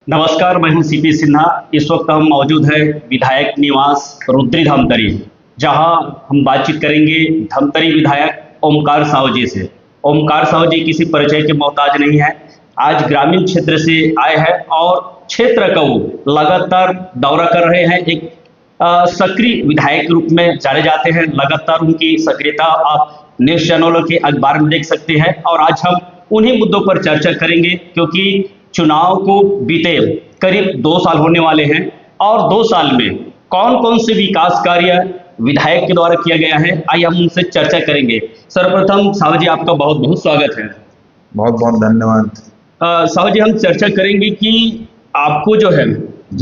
नमस्कार, मैं हूं सीपी सिन्हा। इस वक्त हम मौजूद हैं विधायक निवास रुद्री धमतरी, जहां हम बातचीत करेंगे धमतरी विधायक ओमकार साहू जी से। ओमकार साहू जी किसी परिचय के मोहताज नहीं है। आज ग्रामीण क्षेत्र से आए हैं और क्षेत्र का वो लगातार दौरा कर रहे हैं। एक सक्रिय विधायक के रूप में जाने जाते हैं। लगातार उनकी सक्रियता आप न्यूज चैनलों के अखबार में देख सकते हैं। और आज हम उन्हीं मुद्दों पर चर्चा करेंगे, क्योंकि चुनाव को बीते करीब 2 साल होने वाले हैं और 2 साल में कौन कौन से विकास कार्य विधायक के द्वारा किया गया है, आइए हम उनसे चर्चा करेंगे। सर्वप्रथम साहू जी, आपका बहुत बहुत स्वागत है। बहुत बहुत धन्यवाद। साहू जी, हम चर्चा करेंगे कि आपको जो है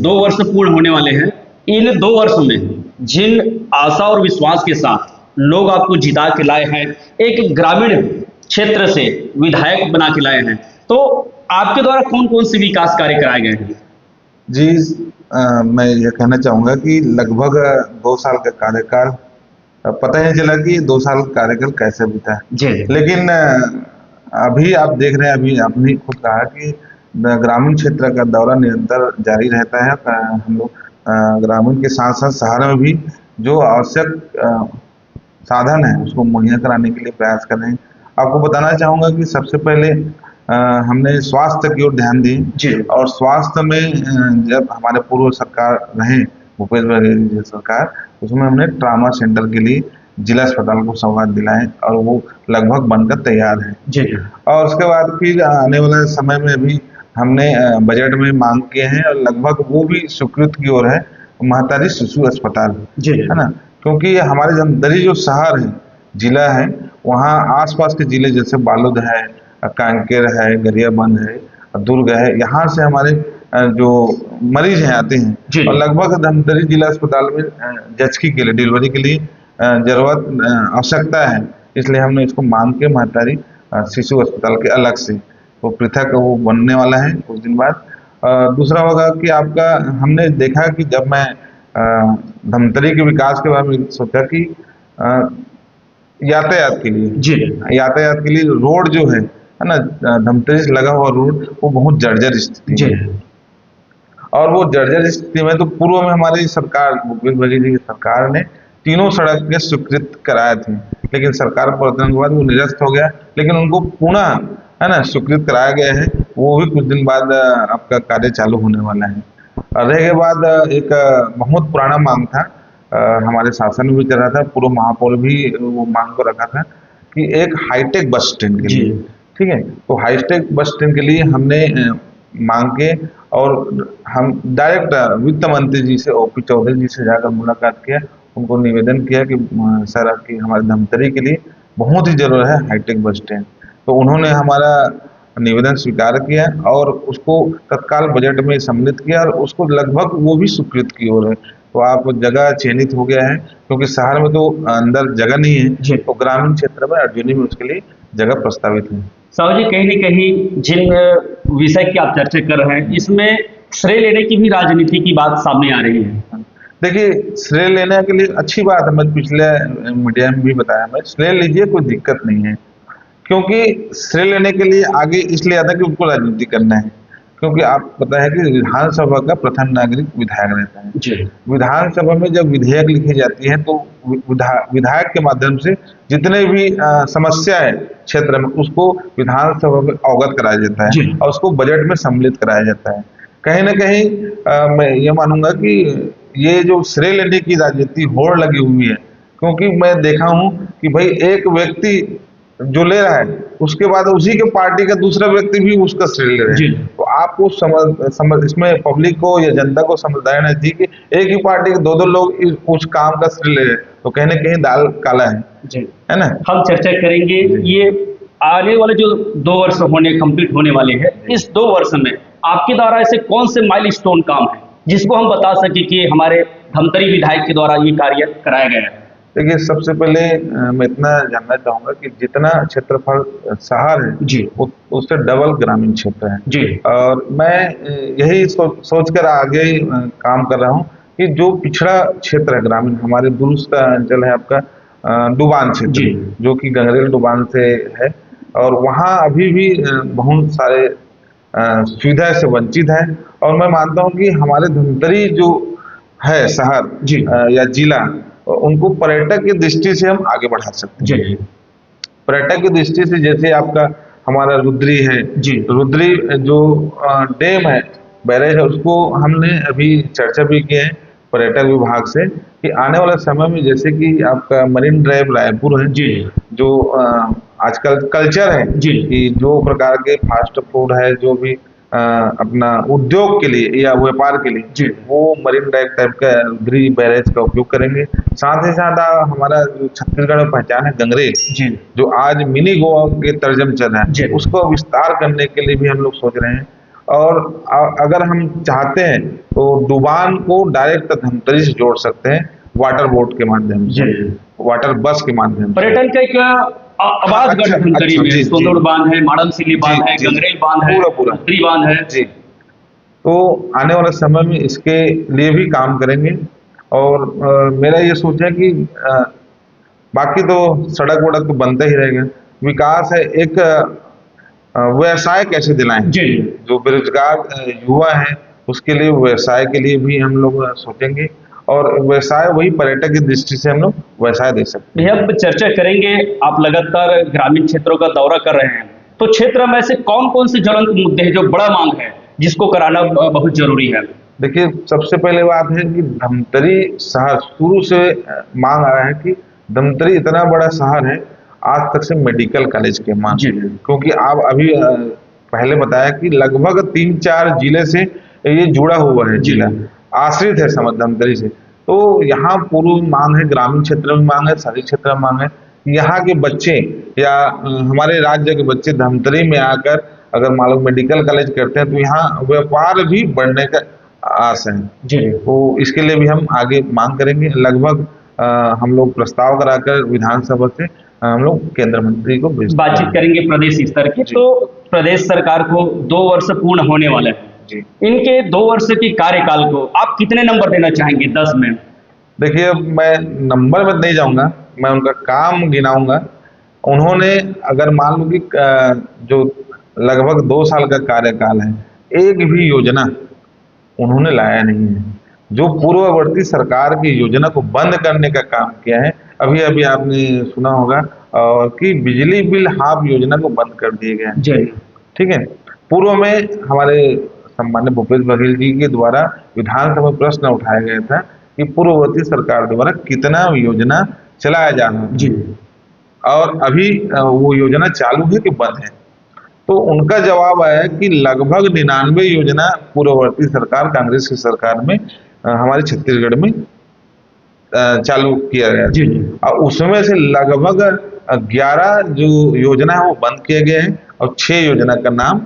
2 वर्ष पूर्ण होने वाले हैं। इन 2 वर्ष में जिन आशा और विश्वास के साथ लोग आपको जिता के लाए हैं, एक ग्रामीण क्षेत्र से विधायक बना के लाए हैं, तो आपके द्वारा कौन कौन से विकास कार्य कराए गए हैं? जी, मैं ये कहना चाहूँगा कि लगभग 2 साल का कार्यकाल, पता ही नहीं चला कि 2 साल कार्यकाल कैसे बीता जी। लेकिन अभी आप देख रहे हैं, अभी आपने खुद कहा कि ग्रामीण क्षेत्र का दौरा निरंतर जारी रहता है। हम लोग ग्रामीण के साथ साथ शहर में भी जो आवश्यक साधन है उसको मुहैया कराने के लिए प्रयास कर रहे हैं। आपको बताना चाहूँगा कि सबसे पहले हमने स्वास्थ्य की ओर ध्यान दी जी। और स्वास्थ्य में जब हमारे पूर्व सरकार रहे, भूपेश बघेल जी सरकार, उसमें हमने ट्रामा सेंटर के लिए जिला अस्पताल को सौगात दिलाए और वो लगभग बनकर तैयार है। जी। और उसके बाद फिर आने वाले समय में भी हमने बजट में मांग किए हैं और लगभग वो भी स्वीकृत की ओर है, महतारी शिशु अस्पताल, जी। है ना। क्योंकि हमारे धमतरी जो शहर है, जिला है, वहाँ आसपास के जिले जैसे बालोद है, कांकेर है, गरियाबंद है, दुर्ग है, यहाँ से हमारे जो मरीज हैं आते हैं और लगभग धमतरी जिला अस्पताल में जचकी के लिए, डिलीवरी के लिए जरूरत आवश्यकता है। इसलिए हमने इसको मांग के महतारी शिशु अस्पताल के अलग से वो पृथक वो बनने वाला है कुछ दिन बाद। दूसरा होगा कि आपका, हमने देखा कि जब मैं धमतरी के विकास के बारे में सोचा कि यातायात के लिए, जी। यातायात के लिए रोड जो है ना, धमतरी से लगा हुआ रोड वो बहुत जर्जर स्थिति जी। में, और वो जर्जर स्थिति में तो पूर्व में हमारी सरकार, भूपेश बघेल जी की सरकार ने तीनों सड़क के स्वीकृत कराए थे, लेकिन सरकार परिवर्तन के बाद वो निरस्त हो गया। लेकिन उनको पुनः, है ना, स्वीकृत कराया गया है। वो भी कुछ दिन बाद आपका कार्य चालू होने वाला है। और रह के बाद एक बहुत पुराना मांग था, हमारे शासन में भी चल रहा था, पूर्व महापौर भी वो मांग को रखा था कि एक हाईटेक बस स्टैंड के लिए, ठीक है, तो हाईटेक बस स्टैंड के लिए हमने मांग के और हम डायरेक्ट वित्त मंत्री जी से, ओपी चौधरी जी से जाकर मुलाकात किया, उनको निवेदन किया कि सर आपकी हमारे धमतरी के लिए बहुत ही जरूरत है हाईटेक बस स्टैंड। तो उन्होंने हमारा निवेदन स्वीकार किया और उसको तत्काल बजट में सम्मिलित किया और उसको लगभग वो भी स्वीकृत की ओर है। तो आप जगह चयनित हो गया है, क्योंकि शहर में तो अंदर जगह नहीं है, तो ग्रामीण क्षेत्र में अर्जुनी में उसके लिए जगह प्रस्तावित है। साहू जी, कहीं न कहीं जिन विषय की आप चर्चा कर रहे हैं, इसमें श्रेय लेने की भी राजनीति की बात सामने आ रही है। देखिए, श्रेय लेने के लिए अच्छी बात है, मैं पिछले मीडिया में भी बताया, मैं श्रेय लीजिए, कोई दिक्कत नहीं है। क्योंकि श्रेय लेने के लिए आगे इसलिए आता है कि उनको राजनीति करना है। क्योंकि आप पता है कि विधानसभा का प्रथम नागरिक विधायक रहता है। विधानसभा में जब विधेयक लिखी जाती है तो विधायक के माध्यम से जितने भी समस्या है क्षेत्र में उसको विधानसभा में अवगत कराया जाता है और उसको बजट में सम्मिलित कराया जाता है। कहीं ना कहीं मैं ये मानूंगा कि ये जो श्रेय लेने की राजनीति होड़ लगी हुई है, क्योंकि मैं देखा हूँ कि भाई एक व्यक्ति जो ले रहा है उसके बाद उसी के पार्टी का दूसरा व्यक्ति भी उसका श्रेय ले रहा है। तो आपको समझ इसमें पब्लिक को या जनता को समझदारी नहीं थी कि एक ही पार्टी के 2-2 लोग उस काम का श्रेय ले रहे हैं, तो कहीं ना कहीं दाल काला है ना। हम चर्चा करेंगे ये आने वाले जो 2 वर्ष कंप्लीट होने वाले हैं, इस 2 वर्ष में आपके द्वारा ऐसे कौन से माइलस्टोन काम है जिसको हम बता सके कि हमारे धमतरी विधायक के द्वारा ये कार्य कराया गया है? देखिए, सबसे पहले मैं इतना जानना चाहूंगा कि जितना क्षेत्रफल शहर है जी, उससे डबल ग्रामीण क्षेत्र है जी। और मैं यही सोच कर आगे काम कर रहा हूँ कि जो पिछड़ा क्षेत्र है ग्रामीण, हमारे दूरस्थ अंचल है आपका डुबान क्षेत्र, जो कि गंगरेल डुबान से है, और वहाँ अभी भी बहुत सारे सुविधा से वंचित है। और मैं मानता हूँ कि हमारे धमतरी जो है शहर जी या जिला, उनको पर्यटक की दृष्टि से हम आगे बढ़ा सकते हैं। जी पर्यटक की दृष्टि से जैसे आपका हमारा रुद्री है, जी रुद्री जो डैम है, बैरेज है, उसको हमने अभी चर्चा भी की है पर्यटक विभाग से कि आने वाले समय में जैसे कि आपका मरीन ड्राइव रायपुर है, जी जो आजकल कल्चर है जी कि जो प्रकार के फास्ट फूड है, जो भी अपना उद्योग के लिए या व्यापार के लिए, जी वो मरीन ड्राइव टाइप का रुद्री बैरेज का उपयोग करेंगे। साथ ही साथ हमारा जो छत्तीसगढ़ में पहचान है गंगरेल, जी जो आज मिनी गोवा के तर्जम चल रहा जी है, उसको विस्तार करने के लिए भी हम लोग सोच रहे हैं। और अगर हम चाहते हैं तो डुबान को डायरेक्ट धमतरी से जोड़ सकते हैं वाटर बोट के माध्यम से, जी वाटर बस के माध्यम से। पर्यटन का एक आवाजगढ़ अच्छा, धमतरी अच्छा, में जी, सोंदड़ जी। बांध है, माड़मसिल्ली बांध है, जी, गंगरेल बांध है, पूरा रुद्री बांध है। जी। तो आने वाले समय में इसके लिए भी काम करेंगे। और मेरा ये सोच है कि बाकी तो सड़क वड़क तो बनता ही रहेगा, विकास है एक व्यवसाय कैसे दिलाएं, जी जो बेरोजगार युवा है उसके लिए व्यवसाय के लिए भी हम लोग सोचेंगे। और व्यवसाय वही पर्यटक की दृष्टि से हम लोग व्यवसाय दे सकते हैं। भैया अब चर्चा करेंगे, आप लगातार ग्रामीण क्षेत्रों का दौरा कर रहे हैं, तो क्षेत्र में ऐसे कौन कौन से ज्वलंत मुद्दे हैं जो बड़ा मांग है जिसको कराना बहुत जरूरी है? देखिए, सबसे पहले बात है कि धमतरी शहर शुरू से मांग आया है कि धमतरी इतना बड़ा शहर है, आज तक से मेडिकल कॉलेज की मांग जी है। क्योंकि आप अभी पहले बताया कि लगभग 3-4 जिले से ये जुड़ा हुआ है, जिला आश्रित है समझ धमतरी से। तो यहाँ पूर्व मांग है, ग्रामीण क्षेत्र में मांग है, शहरी क्षेत्र में मांग है। यहाँ के बच्चे या हमारे राज्य के बच्चे धमतरी में आकर अगर मान लो मेडिकल कॉलेज करते हैं तो यहाँ व्यापार भी बढ़ने का आस है। जी तो इसके लिए भी हम आगे मांग करेंगे। लगभग हम लोग प्रस्ताव कराकर विधानसभा से हम लोग केंद्र मंत्री को भेज बातचीत करेंगे प्रदेश स्तर की। तो प्रदेश सरकार को 2 वर्ष पूर्ण होने वाले हैं जी। इनके 2 वर्ष की कार्यकाल को आप कितने नंबर देना चाहेंगे 10 में? देखिए, मैं नंबर में नहीं जाऊंगा, मैं उनका काम गिनाऊंगा। उन्होंने अगर मान लो कि जो लगभग 2 साल का कार्यकाल है, एक भी योजना उन्होंने लाया नहीं है। जो पूर्ववर्ती सरकार की योजना को बंद करने का काम किया है, अभी अभी आपने सुना होगा कि बिजली बिल हाफ योजना को बंद कर दिए गए हैं। जी ठीक है। पूर्व में हमारे सम्मान्य भूपेश बघेल जी के द्वारा विधानसभा में प्रश्न उठाया गया था कि पूर्ववर्ती सरकार द्वारा कितना योजना चलाया जा रहा है जी और अभी वो योजना चालू है कि बंद है। तो उनका जवाब आया कि लगभग 99 योजना पूर्ववर्ती सरकार कांग्रेस की सरकार में हमारे छत्तीसगढ़ में चालू किया गया जी और उसमें से लगभग 11 जो योजना है वो बंद किए गए हैं और 6 योजना का नाम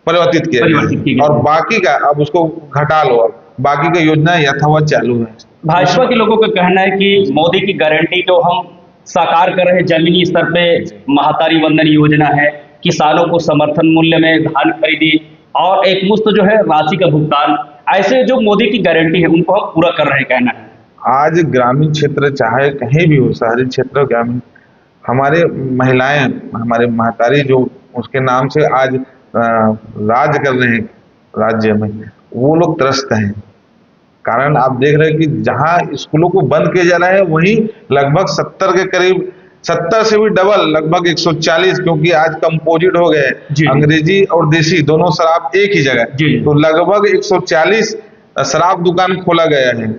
परिवर्तित किया गया है। और बाकी का अब उसको घटा लो, अब बाकी का योजना यथावत चालू है। भाजपा के लोगों का कहना है कि मोदी की गारंटी जो हम साकार कर रहे हैं जमीनी स्तर पे, महातारी वंदन योजना है, किसानों को समर्थन मूल्य में धान खरीदी और एक मुश्त जो है राशि का भुगतान, ऐसे जो मोदी की गारंटी है उनको हम पूरा कर रहे हैं कहना है। आज ग्रामीण क्षेत्र चाहे कहीं भी हो, शहरी क्षेत्र ग्रामीण, हमारे महिलाएं, हमारे महतारी जो उसके नाम से आज राज कर रहे हैं राज्य में, वो लोग त्रस्त हैं। कारण आप देख रहे हैं कि जहां स्कूलों को बंद किया जा रहा है वहीं लगभग 70 के करीब, 70 से भी डबल, लगभग 140, क्योंकि आज कंपोजिट हो गए, अंग्रेजी और देसी दोनों शराब एक ही जगह, तो लगभग 140 शराब दुकान खोला गया है।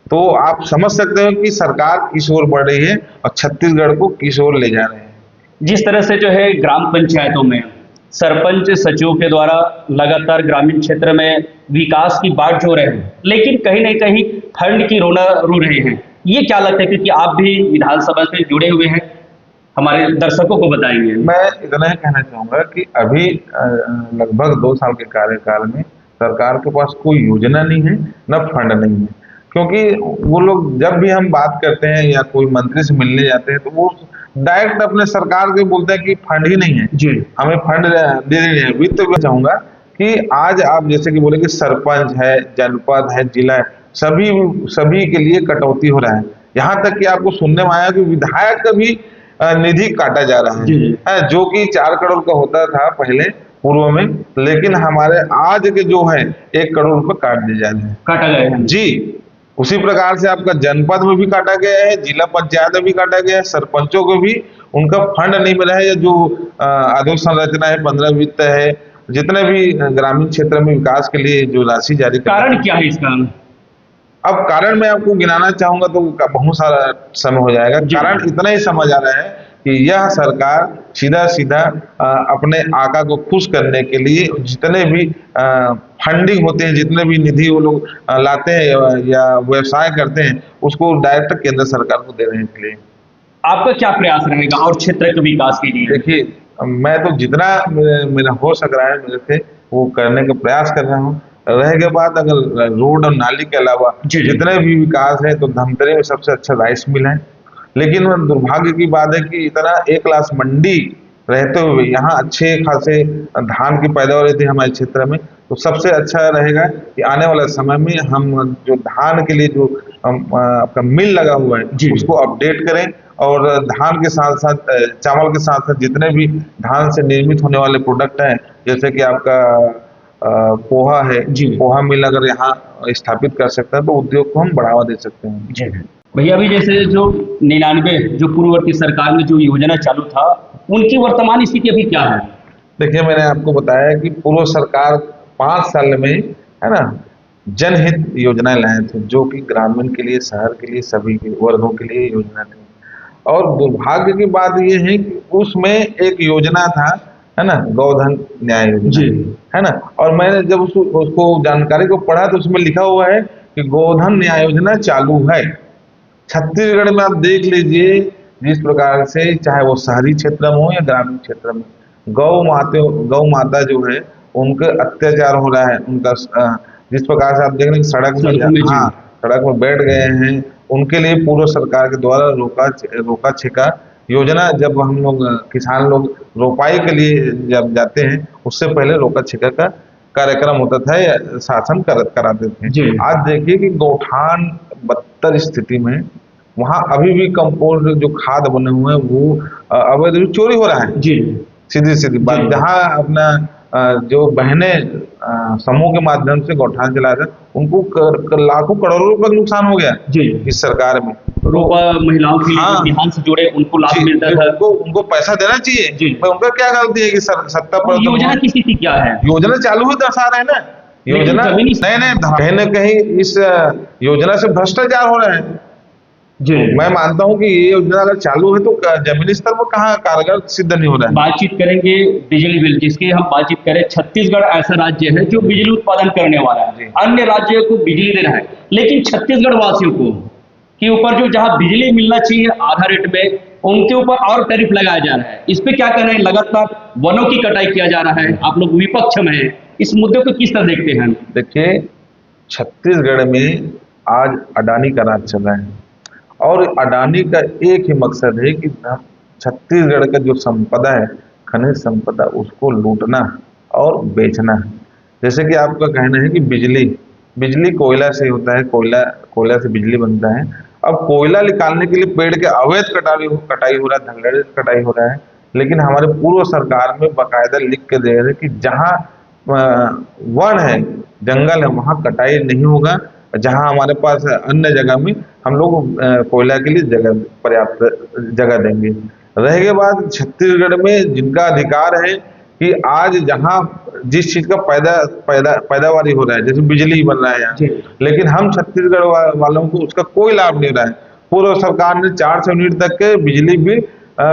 तो आप समझ सकते हो कि सरकार किस ओर बढ़ रही है और छत्तीसगढ़ को किस ओर ले जा रहे हैं। जिस तरह से जो है ग्राम पंचायतों में सरपंच सचिवों के द्वारा लगातार ग्रामीण क्षेत्र में विकास की बात जो रहे हैं, लेकिन कहीं न कहीं फंड की रोना रो रहे हैं, ये क्या लगता है? क्योंकि आप भी विधानसभा से जुड़े हुए हैं, हमारे दर्शकों को बताएंगे। मैं इतना ही कहना चाहूंगा कि अभी लगभग 2 साल के कार्यकाल में सरकार के पास कोई योजना नहीं है, न फंड नहीं है। क्योंकि वो लोग जब भी हम बात करते हैं या कोई मंत्री से मिलने जाते हैं तो वो डायरेक्ट अपने सरकार के बोलते हैं कि फंड ही नहीं है जी, हमें फंड दे रही है। वित्त में चाहूंगा कि आज आप जैसे कि बोले कि सरपंच है, जनपद है, जिला है, सभी के लिए कटौती हो रहा है। यहाँ तक कि आपको सुनने में आया कि विधायक का भी निधि काटा जा रहा है, जो कि 4 करोड़ का होता था पहले, पूर्व में, लेकिन हमारे आज के जो है 1 करोड़ रुपए काट दिए जा रहे हैं। काटा गया है। जी, उसी प्रकार से आपका जनपद में भी काटा गया है, जिला पंचायत में भी काटा गया है, सरपंचों को भी उनका फंड नहीं मिला है, या जो अधोसंरचना है, 15 वित्त है, जितने भी ग्रामीण क्षेत्र में विकास के लिए जो राशि जारी कारण क्या है इसका? अब कारण मैं आपको गिनाना चाहूंगा तो बहुत सारा समय हो जाएगा। कारण इतना ही समझ आ रहा है कि यह सरकार सीधा सीधा अपने आका को खुश करने के लिए जितने भी फंडिंग होते हैं, जितने भी निधि वो लोग लाते हैं या व्यवसाय करते हैं, उसको डायरेक्ट केंद्र सरकार को देने के लिए। आपका क्या प्रयास रहेगा और क्षेत्र के विकास के लिए? देखिए, मैं तो जितना मेरा हो सक रहा है मेरे से वो करने का प्रयास कर रहा हूँ। रहेगा बात अगर रोड और नाली के अलावा जितने भी विकास है, तो धमतरी में सबसे अच्छा राइस मिल है, लेकिन दुर्भाग्य की बात है कि इतना एक क्लास मंडी रहते हुए यहाँ अच्छे खासे धान की पैदावार रहती है हमारे क्षेत्र में। तो सबसे अच्छा रहेगा कि आने वाले समय में हम जो धान के लिए जो आपका मिल लगा हुआ है उसको अपडेट करें, और धान के साथ साथ चावल के साथ साथ जितने भी धान से निर्मित होने वाले प्रोडक्ट हैं, जैसे कि आपका पोहा है, पोहा मिल अगर यहाँ स्थापित कर सकता है तो उद्योग को हम बढ़ावा दे सकते हैं। जी भैया, अभी जैसे जो 99 जो पूर्ववर्ती सरकार में जो योजना चालू था, उनकी वर्तमान स्थिति अभी क्या है? देखिए, मैंने आपको बताया कि पूर्व सरकार 5 साल में है ना जनहित योजनाएं लाए थे, जो कि ग्रामीण के लिए, शहर के लिए, सभी वर्गों के लिए योजना थी। और दुर्भाग्य की बात यह है कि उसमें एक योजना था, है ना, गोधन न्याय योजना, है ना। और मैंने जब उसको जानकारी को पढ़ा तो उसमें लिखा हुआ है कि गोधन न्याय योजना चालू है। छत्तीसगढ़ में आप देख लीजिए, जिस प्रकार से चाहे वो शहरी क्षेत्र में हो या ग्रामीण क्षेत्र में, गौ माता जो है उनके अत्याचार हो रहा है। उनका जिस प्रकार से आप देख रहे हैं सड़क में बैठ गए हैं, उनके लिए पूर्व सरकार के द्वारा रोका छेका योजना, जब हम लोग किसान लोग रोपाई के लिए जब जाते हैं उससे पहले रोका छेका का कार्यक्रम होता था या शासन कराते थे। आज देखिए कि गौठान बदतर स्थिति में, वहां अभी भी कंपोस्ट जो खाद बने हुए हैं वो अवैध रूप चोरी हो रहा है। सीधी बात, जहाँ अपना जो बहने समूह के माध्यम से गौठान चलाया था, उनको लाखों करोड़ों रुपए का नुकसान हो गया इस सरकार में। महिलाओं के लिए बिहान से जुड़े उनको लाभ मिलता था, उनको पैसा देना चाहिए। उनका क्या गलती है कि सत्ता पर योजना की स्थिति क्या है? योजना चालू है, दर्शा रहे हैं ना योजना, नहीं कहीं न कहीं इस योजना से भ्रष्टाचार हो रहा है। मैं मानता हूं कि ये योजना अगर चालू है तो जमीनी स्तर पर कहाँ कारगर सिद्ध नहीं हो रहा है। बातचीत करेंगे बिजली बिल, जिसकी हम बातचीत करें, छत्तीसगढ़ ऐसा राज्य है जो बिजली उत्पादन करने वाला है, अन्य राज्यों को बिजली देना है, लेकिन छत्तीसगढ़ वासियों को के ऊपर जो जहां बिजली मिलना चाहिए आधा रेट में, उनके ऊपर और टैरिफ लगाया जा रहा है। इस पे क्या कहना है? लगातार वनों की कटाई किया जा रहा है, आप लोग विपक्ष में है, इस मुद्दे को किस तरह देखते हैं? देखिए, छत्तीसगढ़ में आज अडानी का राज चल रहा है, और अडानी का एक ही मकसद है कि छत्तीसगढ़ का जो संपदा है, खनिज संपदा, उसको लूटना और बेचना। जैसे कि आपका कहना है कि बिजली कोयला से होता है, कोयला से बिजली बनता है। अब कोयला निकालने के लिए पेड़ के अवैध कटाई हो रहा है, धंगड़े कटाई हो रहा है, लेकिन हमारे पूर्व सरकार में बाकायदा लिख के दे रहे कि जहाँ वन है, जंगल है, वहाँ कटाई नहीं होगा। जहाँ हमारे पास अन्य जगह में हम लोग कोयला के लिए पर्याप्त जगह देंगे। रहेगी बात छत्तीसगढ़ में, जिनका अधिकार है कि आज जहाँ जिस चीज का पैदावारी हो रहा है, जैसे बिजली बन रहा है यहाँ, लेकिन हम छत्तीसगढ़ वालों को उसका कोई लाभ नहीं रहा है। पूर्व सरकार ने 400 यूनिट तक के बिजली बिल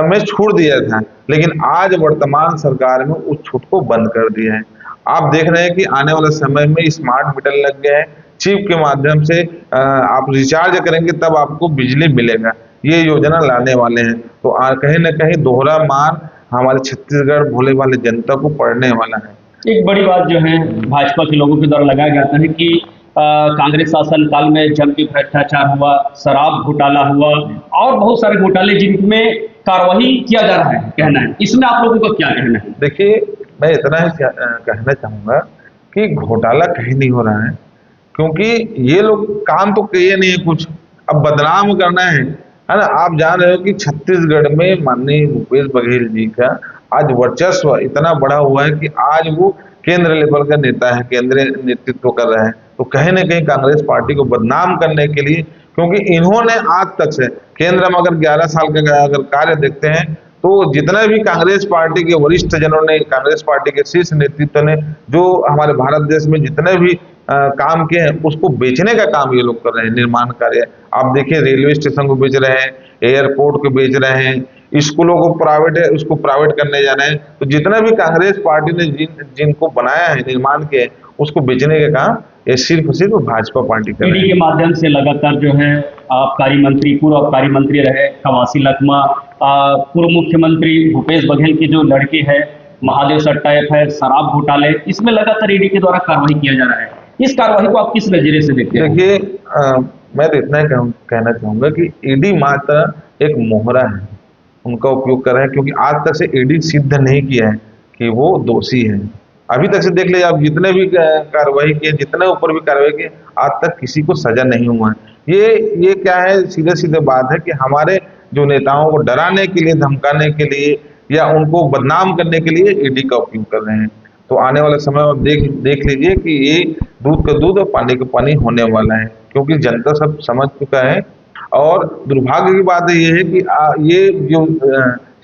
में छूट दिया था, लेकिन आज वर्तमान सरकार में उस छूट को बंद कर दिया है। आप देख रहे हैं कि आने वाले समय में स्मार्ट मीटर लग गए हैं, चिप के माध्यम से आप रिचार्ज करेंगे तब आपको बिजली मिलेगा। ये योजना लाने वाले हैं, तो कहीं न कहीं दोहरा मार हमारे छत्तीसगढ़ भोले वाले जनता को पड़ने वाला है। एक बड़ी बात जो है भाजपा के लोगों के द्वारा लगाया जाता है कि कांग्रेस शासन काल में जम के भ्रष्टाचार हुआ, शराब घोटाला हुआ और बहुत सारे घोटाले जिनमें कार्रवाई किया जा रहा है, कहना है। इसमें आप लोगों का क्या कहना है? देखिए, मैं इतना ही कहना चाहूंगा कि घोटाला कहीं नहीं हो रहा है, क्योंकि ये लोग काम तो किए नहीं है कुछ, अब बदनाम करना है ना। आप जान रहे हो कि छत्तीसगढ़ में माननीय भूपेश बघेल जी का आज वर्चस्व इतना बढ़ा हुआ है कि आज वो केंद्र लेवल का नेता है, केंद्रीय नेतृत्व कर रहा है। तो कहीं ना कहीं कांग्रेस पार्टी को बदनाम करने के लिए, क्योंकि इन्होंने आज तक से केंद्र में अगर 11 साल का अगर कार्य देखते हैं तो जितने भी कांग्रेस पार्टी के वरिष्ठ जनों ने, कांग्रेस पार्टी के शीर्ष नेतृत्व ने जो हमारे भारत देश में जितने भी काम किए हैं उसको बेचने का काम ये लोग कर रहे हैं। निर्माण कार्य आप देखिए, रेलवे स्टेशन को बेच रहे हैं, एयरपोर्ट को बेच रहे हैं, स्कूलों को प्राइवेट है उसको प्राइवेट करने जा रहे हैं। तो जितना भी कांग्रेस पार्टी ने जिनको बनाया है, निर्माण के, उसको बेचने का काम ये सिर्फ भाजपा पार्टी कर रही ईडी है। के माध्यम से लगातार जो है आबकारी मंत्री, पूर्व आबकारी मंत्री रहे कवासी लखमा, पूर्व मुख्यमंत्री भूपेश बघेल के जो लड़के हैं महादेव सट्टा एफआईआर, शराब घोटाले, इसमें लगातार ईडी के द्वारा कार्रवाई किया जा रहा है। इस कार्रवाई को आप किस नजरिए से देखते हैं? देखिए, मैं तो इतना कहना चाहूंगा कि ईडी मात्र एक मोहरा है, उनका उपयोग कर रहे हैं, क्योंकि आज तक से ईडी सिद्ध नहीं किया है कि वो दोषी है। अभी तक से देख लीजिए आप, जितने भी कार्रवाई किए, जितने ऊपर भी कार्रवाई किए, आज तक किसी को सजा नहीं हुआ है। ये क्या है, सीधे सीधे बात है कि हमारे जो नेताओं को डराने के लिए, धमकाने के लिए या उनको बदनाम करने के लिए ईडी का उपयोग कर रहे हैं। तो आने वाले समय में देख लीजिए कि ये दूध का दूध और पानी का पानी होने वाला है, क्योंकि जनता सब समझ चुका है। और दुर्भाग्य की बात ये है कि ये जो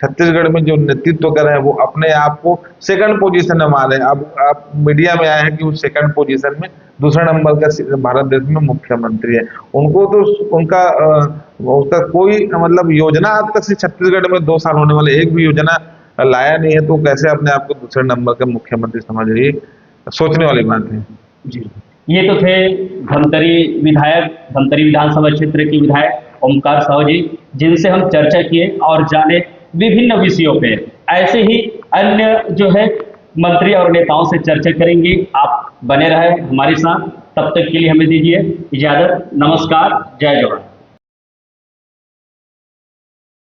छत्तीसगढ़ में जो नेतृत्व कर रहे हैं वो अपने आप को सेकंड पोजीशन में मान रहे हैं। अब आप मीडिया में आए हैं कि वो सेकंड पोजीशन में, दूसरा नंबर का भारत देश में मुख्यमंत्री है। उनको तो उसका कोई मतलब योजना आज तक से छत्तीसगढ़ में 2 साल होने वाले एक भी योजना लाया नहीं है, तो कैसे अपने आप को दूसरे नंबर का मुख्यमंत्री समझ रही है? सोचने वाली बात है। जी, ये तो थे धमतरी विधायक, धमतरी विधानसभा क्षेत्र के विधायक ओमकार साहू जी, जिनसे हम चर्चा किए और जाने विभिन्न विषयों पे। ऐसे ही अन्य जो है मंत्री और नेताओं से चर्चा करेंगे। आप बने रहे हमारे साथ, तब तक के लिए हमें दीजिए इजाजत। नमस्कार, जय जवान।